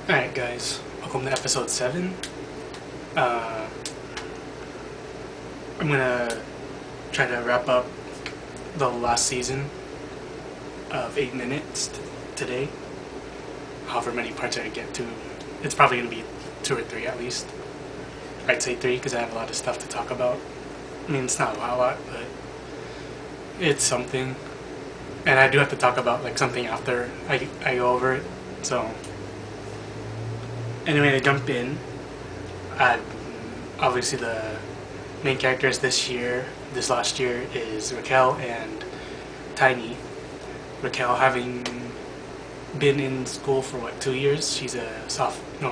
Alright guys, welcome to episode 7. Uh, I'm gonna try to wrap up the last season of 8 minutes today. However many parts I get to. It's probably gonna be 2 or 3 at least. I'd say 3 because I have a lot of stuff to talk about. I mean, it's not a lot, but it's something. And I do have to talk about like something after I go over it, so... Anyway, to jump in, obviously the main characters this last year is Raquel and Tiny. Raquel having been in school for 2 years? She's a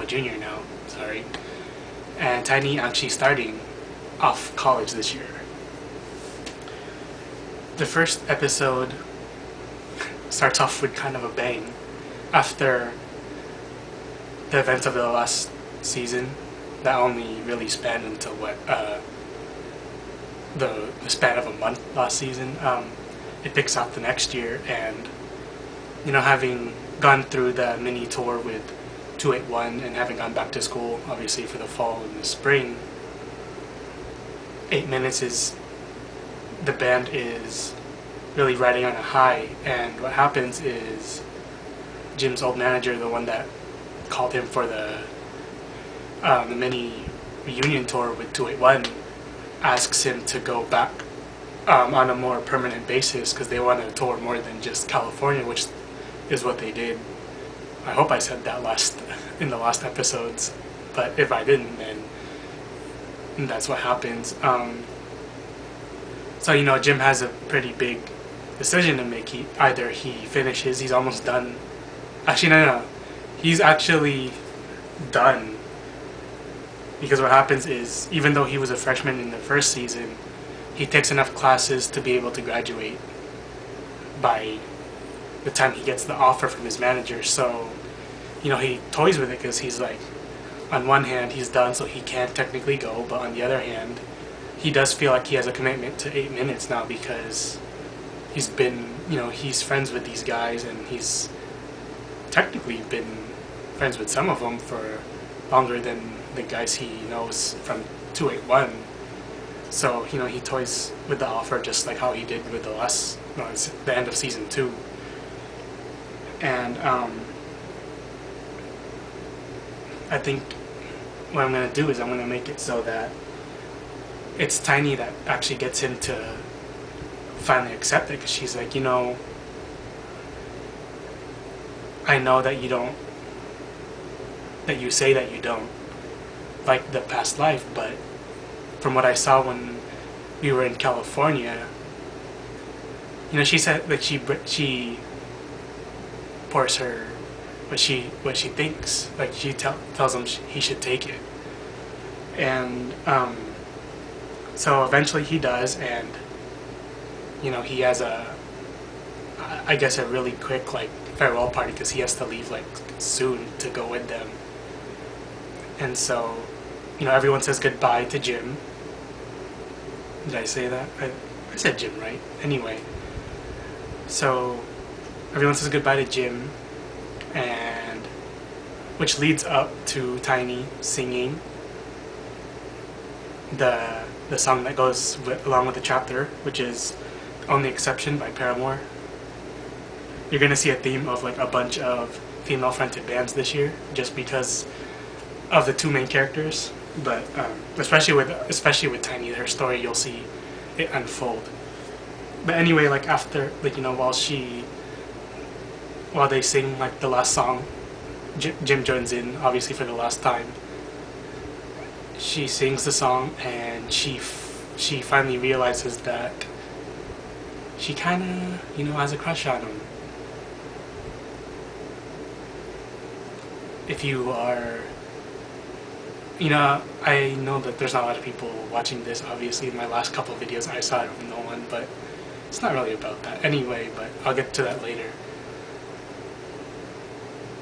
junior now, sorry. And Tiny actually starting off college this year. The first episode starts off with kind of a bang after the events of the last season that only really spanned until the span of a month last season. It picks up the next year, and having gone through the mini tour with 281 and having gone back to school obviously for the fall and the spring, 8 minutes is the band is really riding on a high. And what happens is Jim's old manager, the one that called him for the mini reunion tour with 281, asks him to go back on a more permanent basis because they want to tour more than just California, which is what they did. I hope I said that in the last episodes, but if I didn't, then that's what happens. So Jim has a pretty big decision to make. Either he finishes, he's almost done. Actually, no. He's actually done, because what happens is, even though he was a freshman in the first season, he takes enough classes to be able to graduate by the time he gets the offer from his manager. So, he toys with it because he's like, on one hand, he's done, so he can't technically go, but on the other hand, he does feel like he has a commitment to 8 minutes now because he's been, he's friends with these guys, and he's technically been friends with some of them for longer than the guys he knows from 281. So, he toys with the offer just like how he did with the end of season 2. And I think what I'm going to do is I'm going to make it so that it's Tiny that actually gets him to finally accept it, because she's like, I know that you say that you don't like the past life, but from what I saw when we were in California, she said that she pours her what she thinks, like she tells him he should take it. And so eventually he does, and he has I guess a really quick farewell party because he has to leave soon to go with them. And so everyone says goodbye to Jim. Did I say that? I said Jim, right? Anyway, so everyone says goodbye to Jim, and which leads up to Tiny singing the song that goes along with the chapter, which is Only Exception by Paramore. You're gonna see a theme of a bunch of female-fronted bands this year, just because of the 2 main characters. But especially with Tiny, her story, you'll see it unfold. But anyway, after while they sing the last song, Jim joins in obviously for the last time. She sings the song, and she finally realizes that she kind of has a crush on him. If you are, I know that there's not a lot of people watching this. Obviously, in my last couple of videos, I saw it from no one, but it's not really about that anyway. But I'll get to that later.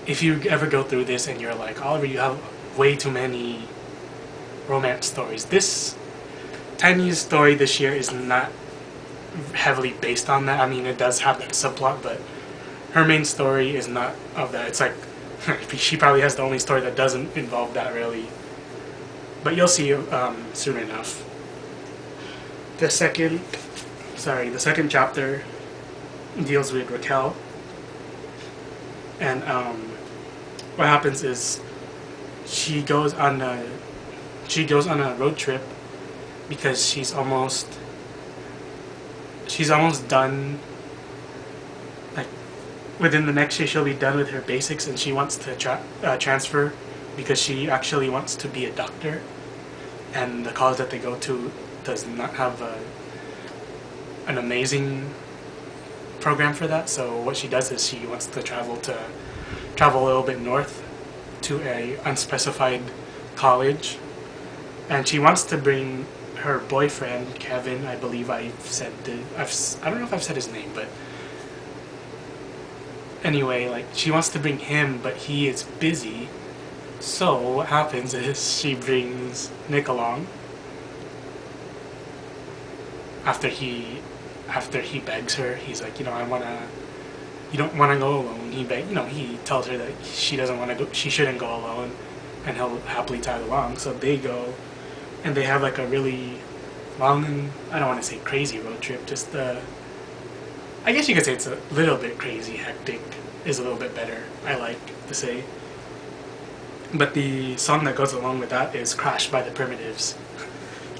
If you ever go through this and you're like, Oliver, you have way too many romance stories. Tiny's story this year is not heavily based on that. I mean, it does have that subplot, but her main story is not of that. It's She probably has the only story that doesn't involve that really. But you'll see soon enough. The second, the second chapter deals with Raquel, and what happens is she goes on a road trip because she's almost done. Like within the next year, she'll be done with her basics, and she wants to transfer because she actually wants to be a doctor, and the college that they go to does not have an amazing program for that. So what she does is she wants to travel a little bit north to a unspecified college, and she wants to bring her boyfriend Kevin. I believe I don't know if I've said his name, but anyway, like she wants to bring him, but he is busy. So what happens is she brings Nick along after he begs her. He's like, you don't want to go alone. He tells her that she shouldn't go alone, and he'll happily tag along. So they go, and they have like a really long and, I don't want to say crazy road trip, just I guess you could say it's a little bit crazy. Hectic is a little bit better, I like to say. But the song that goes along with that is Crashed by the Primitives.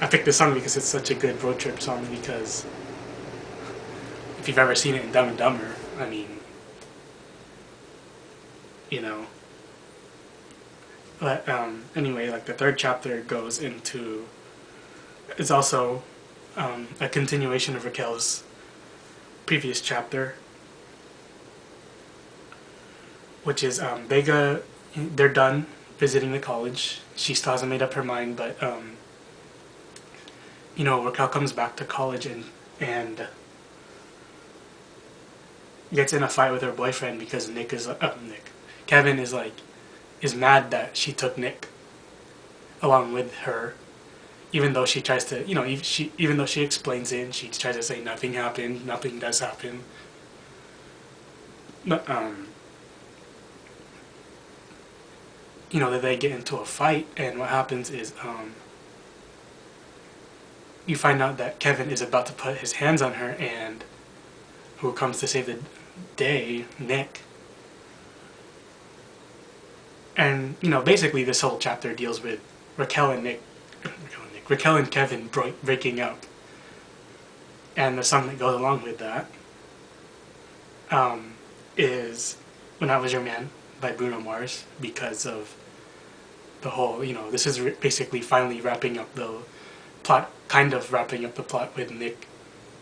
I picked this song because it's such a good road trip song, because if you've ever seen it in Dumb and Dumber, I mean, you know. But anyway, like the third chapter goes into, it's also a continuation of Raquel's previous chapter, which is they're done visiting the college. She still hasn't made up her mind, but Raquel comes back to college and gets in a fight with her boyfriend because Kevin is mad that she took Nick along with her, even though she tries to, even though she explains it, and she tries to say nothing happened, nothing does happen. But that they get into a fight, and what happens is you find out that Kevin is about to put his hands on her, and who comes to save the day, Nick. And basically this whole chapter deals with Raquel and Kevin breaking up, and the song that goes along with that is "When I Was Your Man" by Bruno Mars, because of the whole, this is basically finally wrapping up the plot, kind of wrapping up the plot with Nick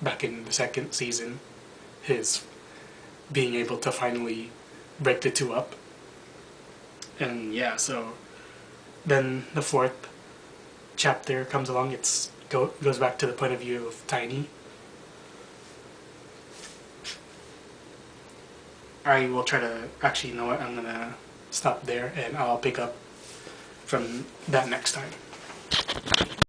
back in the second season, his being able to finally break the two up. And yeah, so then the fourth chapter comes along. Goes back to the point of view of Tiny. I will try to, actually, you know what, I'm gonna stop there and I'll pick up from that next time.